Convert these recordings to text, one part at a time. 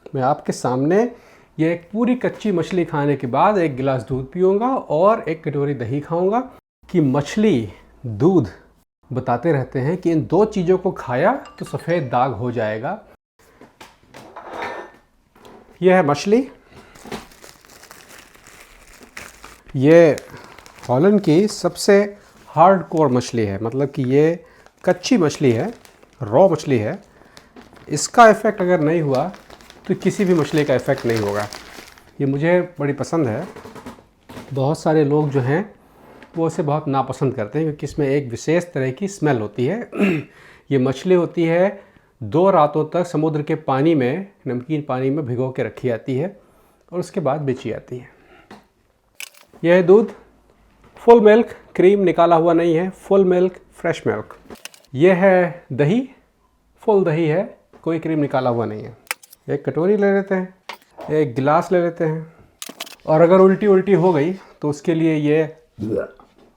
मैं आपके सामने ये एक पूरी कच्ची मछली खाने के बाद एक गिलास दूध पीऊँगा और एक कटोरी दही खाऊँगा कि मछली दूध बताते रहते हैं कि इन दो चीज़ों को खाया तो सफ़ेद दाग हो जाएगा। यह है मछली, ये हॉलैंड की सबसे हार्डकोर मछली है, मतलब कि ये कच्ची मछली है, रॉ मछली है। इसका इफ़ेक्ट अगर नहीं हुआ तो किसी भी मछली का इफ़ेक्ट नहीं होगा। ये मुझे बड़ी पसंद है। बहुत सारे लोग जो हैं वो इसे बहुत नापसंद करते हैं क्योंकि इसमें एक विशेष तरह की स्मेल होती है। ये मछली होती है 2 रातों तक समुद्र के पानी में, नमकीन पानी में भिगो के रखी जाती है और उसके बाद बेची जाती है। यह है दूध, फुल मिल्क, क्रीम निकाला हुआ नहीं है, फुल मिल्क, फ्रेश मिल्क। यह है दही, फुल दही है, कोई क्रीम निकाला हुआ नहीं है। एक कटोरी ले लेते हैं, एक गिलास ले लेते हैं, और अगर उल्टी हो गई तो उसके लिए ये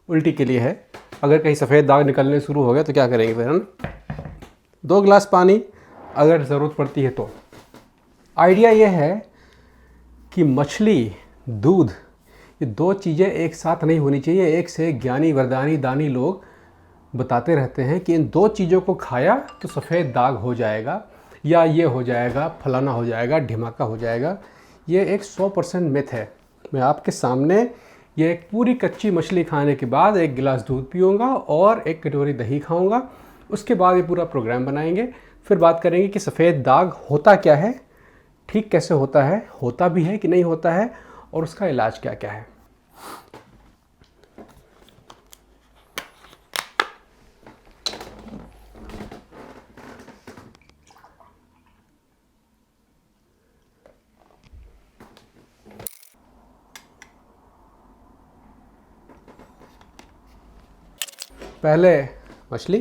उल्टी के लिए है। अगर कहीं सफ़ेद दाग निकलने शुरू हो गया तो क्या करेंगे फिर हम? 2 गिलास पानी अगर ज़रूरत पड़ती है तो। आइडिया ये है कि मछली, दूध, ये दो चीज़ें एक साथ नहीं होनी चाहिए। एक से एक ज्ञानी वरदानी दानी लोग बताते रहते हैं कि इन दो चीज़ों को खाया तो सफ़ेद दाग हो जाएगा, या ये हो जाएगा, फलाना हो जाएगा, ढिमाका हो जाएगा। ये एक 100% मिथ है। मैं आपके सामने ये एक पूरी कच्ची मछली खाने के बाद एक गिलास दूध पीऊँगा और एक कटोरी दही खाऊँगा। उसके बाद ये पूरा प्रोग्राम बनाएंगे, फिर बात करेंगे कि सफ़ेद दाग होता क्या है, ठीक कैसे होता है, होता भी है कि नहीं होता है, और उसका इलाज क्या क्या है। पहले मछली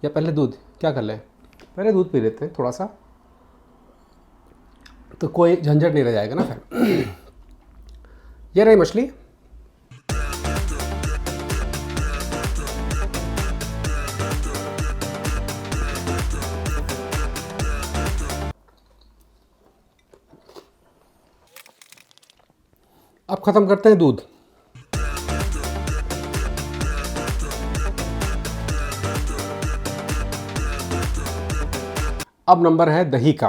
या पहले दूध, क्या कर लें? पहले दूध पी लेते हैं थोड़ा सा, तो कोई झंझट नहीं रह जाएगा ना फिर। ये रही मछली। अब ख़त्म करते हैं दूध। अब नंबर है दही का।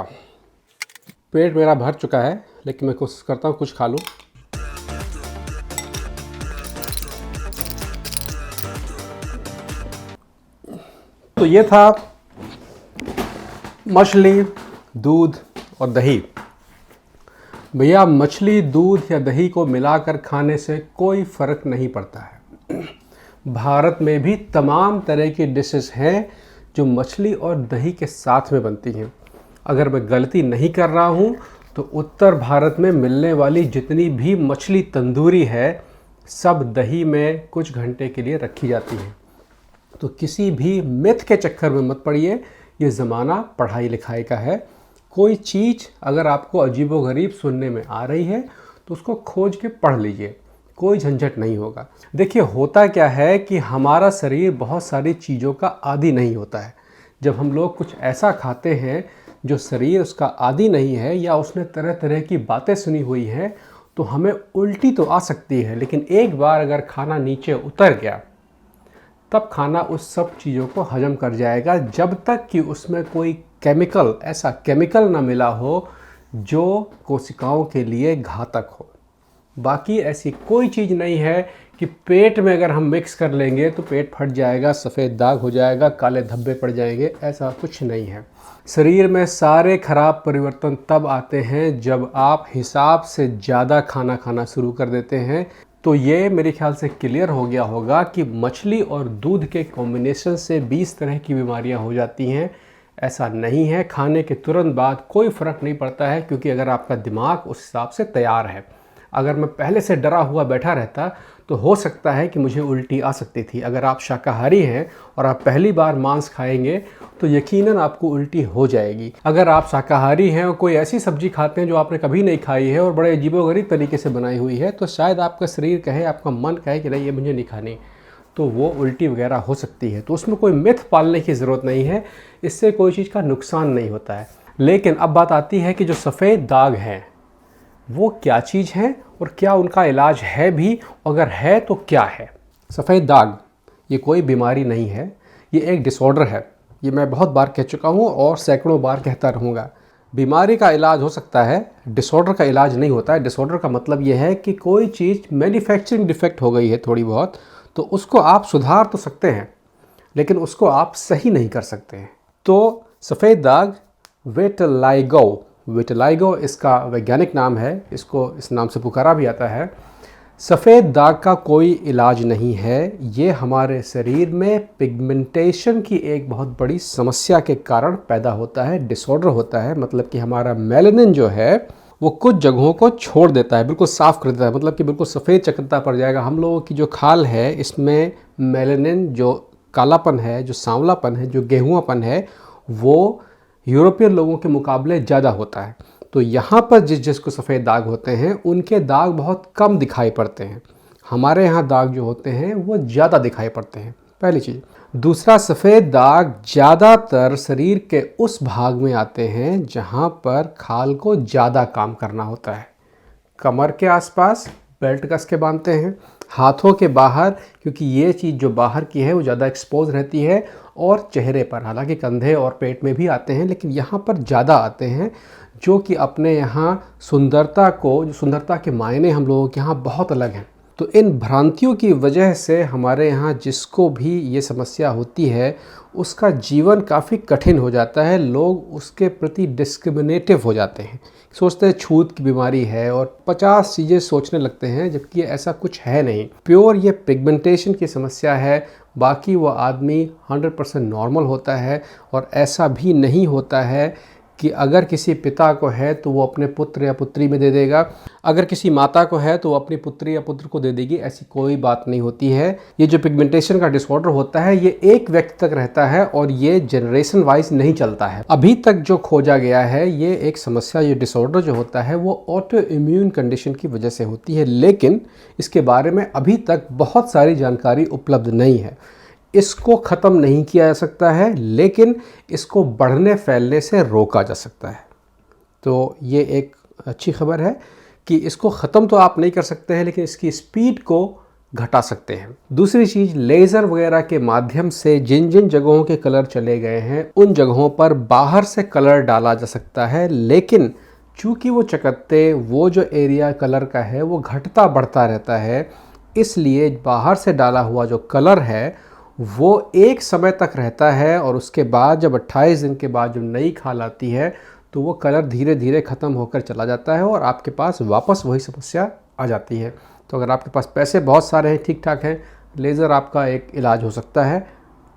पेट मेरा भर चुका है, लेकिन मैं कोशिश करता हूँ कुछ खा लूँ। तो ये था मछली, दूध और दही। भैया, मछली, दूध या दही को मिलाकर खाने से कोई फ़र्क नहीं पड़ता है। भारत में भी तमाम तरह की डिशेस हैं जो मछली और दही के साथ में बनती हैं। अगर मैं गलती नहीं कर रहा हूँ तो उत्तर भारत में मिलने वाली जितनी भी मछली तंदूरी है, सब दही में कुछ घंटे के लिए रखी जाती है। तो किसी भी मिथ के चक्कर में मत पड़िए। ये ज़माना पढ़ाई लिखाई का है। कोई चीज़ अगर आपको अजीबोगरीब सुनने में आ रही है तो उसको खोज के पढ़ लीजिए, कोई झंझट नहीं होगा। देखिए, होता क्या है कि हमारा शरीर बहुत सारी चीज़ों का आदी नहीं होता है। जब हम लोग कुछ ऐसा खाते हैं जो शरीर उसका आदी नहीं है, या उसने तरह तरह की बातें सुनी हुई हैं, तो हमें उल्टी तो आ सकती है, लेकिन एक बार अगर खाना नीचे उतर गया तब खाना उस सब चीज़ों को हजम कर जाएगा, जब तक कि उसमें कोई केमिकल, ऐसा केमिकल ना मिला हो जो कोशिकाओं के लिए घातक हो। बाकी ऐसी कोई चीज़ नहीं है कि पेट में अगर हम मिक्स कर लेंगे तो पेट फट जाएगा, सफ़ेद दाग हो जाएगा, काले धब्बे पड़ जाएंगे, ऐसा कुछ नहीं है। शरीर में सारे खराब परिवर्तन तब आते हैं जब आप हिसाब से ज़्यादा खाना खाना शुरू कर देते हैं। तो ये मेरे ख्याल से क्लियर हो गया होगा कि मछली और दूध के कॉम्बिनेशन से 20 तरह की बीमारियां हो जाती हैं। ऐसा नहीं है। खाने के तुरंत बाद कोई फ़र्क नहीं पड़ता है, क्योंकि अगर आपका दिमाग उस हिसाब से तैयार है। अगर मैं पहले से डरा हुआ बैठा रहता तो हो सकता है कि मुझे उल्टी आ सकती थी। अगर आप शाकाहारी हैं और आप पहली बार मांस खाएंगे तो यकीनन आपको उल्टी हो जाएगी। अगर आप शाकाहारी हैं और कोई ऐसी सब्जी खाते हैं जो आपने कभी नहीं खाई है और बड़े अजीबोगरीब तरीके से बनाई हुई है, तो शायद आपका शरीर कहे, आपका मन कहे कि नहीं, ये मुझे नहीं खानी, तो वो उल्टी वगैरह हो सकती है। तो उसमें कोई मिथ पालने की ज़रूरत नहीं है, इससे कोई चीज़ का नुकसान नहीं होता है। लेकिन अब बात आती है कि जो सफ़ेद दाग हैं वो क्या चीज़ है और क्या उनका इलाज है भी, अगर है तो क्या है। सफ़ेद दाग ये कोई बीमारी नहीं है, ये एक डिसऑर्डर है। ये मैं बहुत बार कह चुका हूँ और सैकड़ों बार कहता रहूँगा। बीमारी का इलाज हो सकता है, डिसऑर्डर का इलाज नहीं होता है। डिसऑर्डर का मतलब ये है कि कोई चीज़ मैन्युफैक्चरिंग डिफेक्ट हो गई है थोड़ी बहुत, तो उसको आप सुधार तो सकते हैं लेकिन उसको आप सही नहीं कर सकते हैं। तो सफ़ेद दाग विटिलाइगो इसका वैज्ञानिक नाम है, इसको इस नाम से पुकारा भी आता है। सफ़ेद दाग का कोई इलाज नहीं है। ये हमारे शरीर में पिगमेंटेशन की एक बहुत बड़ी समस्या के कारण पैदा होता है, डिसऑर्डर होता है। मतलब कि हमारा मेलानिन जो है वो कुछ जगहों को छोड़ देता है, बिल्कुल साफ़ कर देता है, मतलब कि बिल्कुल सफ़ेद चकत्ता पड़ जाएगा। हम लोगों की जो खाल है इसमें मेलानिन, जो कालापन है, जो सांवलापन है, जो गेहुआपन है, वो यूरोपियन लोगों के मुकाबले ज़्यादा होता है। तो यहाँ पर जिसको सफ़ेद दाग होते हैं उनके दाग बहुत कम दिखाई पड़ते हैं। हमारे यहाँ दाग जो होते हैं वो ज़्यादा दिखाई पड़ते हैं, पहली चीज़। दूसरा, सफ़ेद दाग ज़्यादातर शरीर के उस भाग में आते हैं जहाँ पर खाल को ज़्यादा काम करना होता है। कमर के आसपास बेल्ट कस के बांधते हैं, हाथों के बाहर, क्योंकि ये चीज़ जो बाहर की है वो ज़्यादा एक्सपोज रहती है, और चेहरे पर। हालांकि कंधे और पेट में भी आते हैं लेकिन यहाँ पर ज़्यादा आते हैं, जो कि अपने यहाँ सुंदरता को, जो सुंदरता के मायने हम लोगों के यहाँ बहुत अलग हैं। तो इन भ्रांतियों की वजह से हमारे यहाँ जिसको भी ये समस्या होती है उसका जीवन काफ़ी कठिन हो जाता है। लोग उसके प्रति डिस्क्रिमिनेटिव हो जाते हैं, सोचते हैं छूत की बीमारी है और 50 चीज़ें सोचने लगते हैं, जबकि ऐसा कुछ है नहीं। प्योर ये पिगमेंटेशन की समस्या है। बाकी वो आदमी 100% नॉर्मल होता है। और ऐसा भी नहीं होता है कि अगर किसी पिता को है तो वो अपने पुत्र या पुत्री में दे देगा, अगर किसी माता को है तो वो अपनी पुत्री या पुत्र को दे देगी, ऐसी कोई बात नहीं होती है। ये जो पिगमेंटेशन का डिसऑर्डर होता है ये एक व्यक्ति तक रहता है और ये जनरेशन वाइज नहीं चलता है। अभी तक जो खोजा गया है ये एक समस्या, ये डिसऑर्डर जो होता है वो ऑटो इम्यून कंडीशन की वजह से होती है, लेकिन इसके बारे में अभी तक बहुत सारी जानकारी उपलब्ध नहीं है। इसको ख़त्म नहीं किया जा सकता है लेकिन इसको बढ़ने फैलने से रोका जा सकता है। तो ये एक अच्छी खबर है कि इसको ख़त्म तो आप नहीं कर सकते हैं लेकिन इसकी स्पीड को घटा सकते हैं। दूसरी चीज़, लेज़र वगैरह के माध्यम से जिन जिन जगहों के कलर चले गए हैं उन जगहों पर बाहर से कलर डाला जा सकता है, लेकिन चूँकि वो चकत्ते, वो जो एरिया कलर का है वो घटता बढ़ता रहता है, इसलिए बाहर से डाला हुआ जो कलर है वो एक समय तक रहता है और उसके बाद जब 28 दिन के बाद जब नई खाल आती है तो वो कलर धीरे धीरे ख़त्म होकर चला जाता है और आपके पास वापस वही समस्या आ जाती है। तो अगर आपके पास पैसे बहुत सारे हैं, ठीक ठाक हैं, लेज़र आपका एक इलाज हो सकता है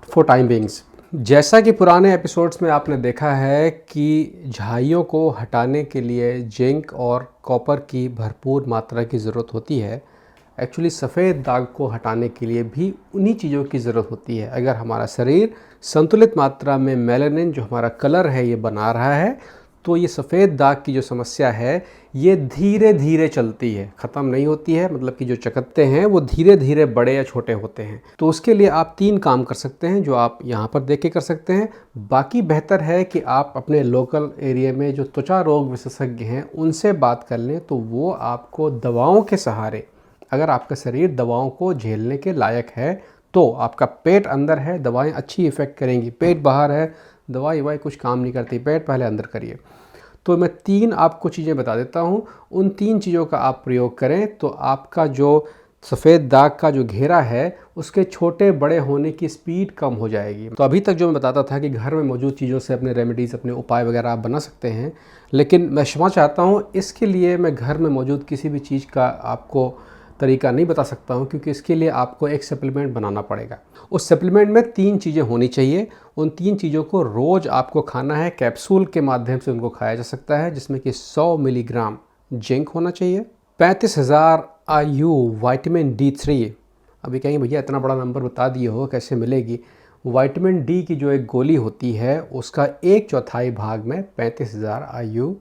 फॉर टाइम बिंग्स। जैसा कि पुराने एपिसोड्स में आपने देखा है कि झाइयों को हटाने के लिए जिंक और कॉपर की भरपूर मात्रा की ज़रूरत होती है। एक्चुअली सफ़ेद दाग को हटाने के लिए भी उन्हीं चीज़ों की ज़रूरत होती है। अगर हमारा शरीर संतुलित मात्रा में मेलानिन, जो हमारा कलर है, ये बना रहा है, तो ये सफ़ेद दाग की जो समस्या है ये धीरे धीरे चलती है, ख़त्म नहीं होती है। मतलब कि जो चकत्ते हैं वो धीरे धीरे बड़े या छोटे होते हैं। तो उसके लिए आप 3 काम कर सकते हैं जो आप यहाँ पर देख के कर सकते हैं। बाकी बेहतर है कि आप अपने लोकल एरिया में जो त्वचा रोग विशेषज्ञ हैं उनसे बात कर लें, तो वो आपको दवाओं के सहारे, अगर आपका शरीर दवाओं को झेलने के लायक है, तो आपका पेट अंदर है, दवाएं अच्छी इफ़ेक्ट करेंगी। पेट बाहर है, दवाई कुछ काम नहीं करती, पेट पहले अंदर करिए। तो मैं 3 आपको चीज़ें बता देता हूँ, उन 3 चीज़ों का आप प्रयोग करें तो आपका जो सफ़ेद दाग का जो घेरा है उसके छोटे बड़े होने की स्पीड कम हो जाएगी। तो अभी तक जो मैं बताता था कि घर में मौजूद चीज़ों से अपने रेमेडीज़, अपने उपाय वगैरह आप बना सकते हैं, लेकिन मैं क्षमा चाहता हूँ, इसके लिए मैं घर में मौजूद किसी भी चीज़ का आपको तरीका नहीं बता सकता हूँ, क्योंकि इसके लिए आपको एक सप्लीमेंट बनाना पड़ेगा। उस सप्लीमेंट में 3 चीज़ें होनी चाहिए। उन 3 चीज़ों को रोज़ आपको खाना है, कैप्सूल के माध्यम से उनको खाया जा सकता है, जिसमें कि 100 मिलीग्राम जिंक होना चाहिए, 35,000 IU विटामिन D3। अभी कहेंगे भैया इतना बड़ा नंबर बता दिए हो, कैसे मिलेगी? विटामिन डी की जो एक गोली होती है उसका 1/4 भाग में 35,000 IU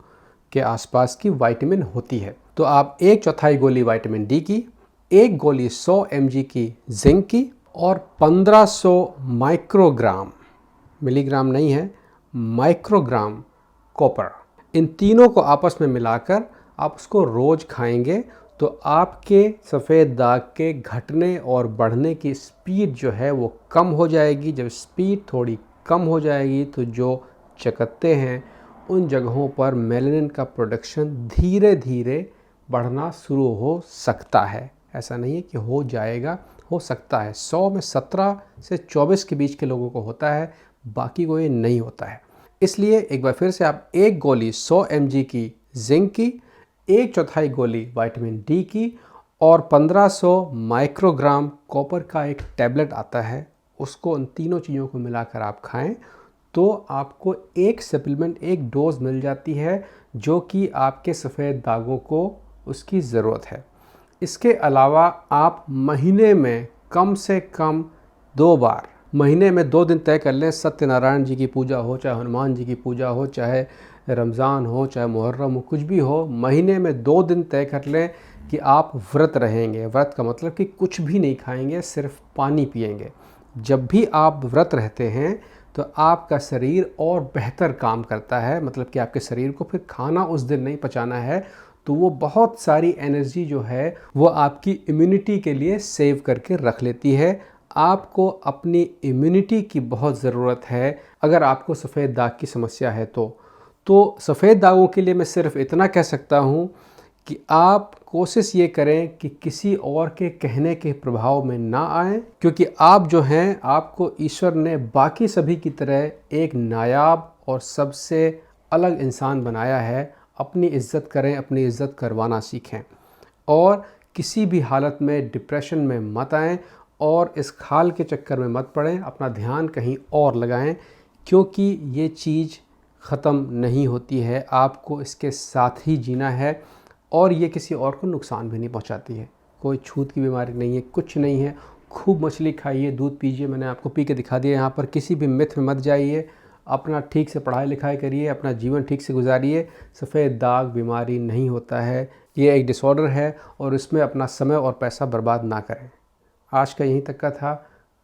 के आसपास की विटामिन होती है। तो आप 1/4 गोली विटामिन डी की, 1 गोली 100 mg की जिंक की और 1500 माइक्रोग्राम, मिलीग्राम नहीं है, माइक्रोग्राम कॉपर। इन तीनों को आपस में मिलाकर आप उसको रोज़ खाएंगे तो आपके सफ़ेद दाग के घटने और बढ़ने की स्पीड जो है वो कम हो जाएगी। जब स्पीड थोड़ी कम हो जाएगी तो जो चकत्ते हैं उन जगहों पर मेलानिन का प्रोडक्शन धीरे धीरे बढ़ना शुरू हो सकता है। ऐसा नहीं है कि हो जाएगा, हो सकता है। 100 में 17 से 24 के बीच के लोगों को होता है, बाकी को ये नहीं होता है। इसलिए एक बार फिर से आप एक गोली 100 mg की जिंक की, 1/4 गोली विटामिन डी की और 1500 माइक्रोग्राम कॉपर का एक टैबलेट आता है, उसको उन तीनों चीज़ों को मिलाकर आप खाएं तो आपको एक सप्लीमेंट, एक डोज मिल जाती है जो कि आपके सफ़ेद दागों को उसकी ज़रूरत है। इसके अलावा आप महीने में कम से कम 2 बार, महीने में 2 दिन तय कर लें। सत्यनारायण जी की पूजा हो, चाहे हनुमान जी की पूजा हो, चाहे रमज़ान हो, चाहे मुहर्रम हो, कुछ भी हो, महीने में 2 दिन तय कर लें कि आप व्रत रहेंगे। व्रत का मतलब कि कुछ भी नहीं खाएंगे, सिर्फ पानी पिएंगे। जब भी आप व्रत रहते हैं तो आपका शरीर और बेहतर काम करता है, मतलब कि आपके शरीर को फिर खाना उस दिन नहीं पचाना है, तो वो बहुत सारी एनर्जी जो है वो आपकी इम्यूनिटी के लिए सेव करके रख लेती है। आपको अपनी इम्यूनिटी की बहुत ज़रूरत है अगर आपको सफ़ेद दाग की समस्या है तो सफ़ेद दागों के लिए मैं सिर्फ इतना कह सकता हूँ कि आप कोशिश ये करें कि किसी और के कहने के प्रभाव में ना आएँ, क्योंकि आप जो हैं, आपको ईश्वर ने बाकी सभी की तरह एक नायाब और सबसे अलग इंसान बनाया है। अपनी इज़्ज़त करें, अपनी इज़्ज़त करवाना सीखें और किसी भी हालत में डिप्रेशन में मत आएँ और इस खाल के चक्कर में मत पड़ें। अपना ध्यान कहीं और लगाएं, क्योंकि ये चीज़ ख़त्म नहीं होती है, आपको इसके साथ ही जीना है और ये किसी और को नुकसान भी नहीं पहुंचाती है। कोई छूत की बीमारी नहीं है, कुछ नहीं है। खूब मछली खाइए, दूध पीजिए, मैंने आपको पी के दिखा दिया यहाँ पर। किसी भी मिथ में मत जाइए, अपना ठीक से पढ़ाई लिखाई करिए, अपना जीवन ठीक से गुजारिए। सफ़ेद दाग बीमारी नहीं होता है, ये एक डिसऑर्डर है और इसमें अपना समय और पैसा बर्बाद ना करें। आज का यहीं तक का था,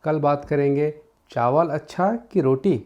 कल बात करेंगे चावल अच्छा कि रोटी।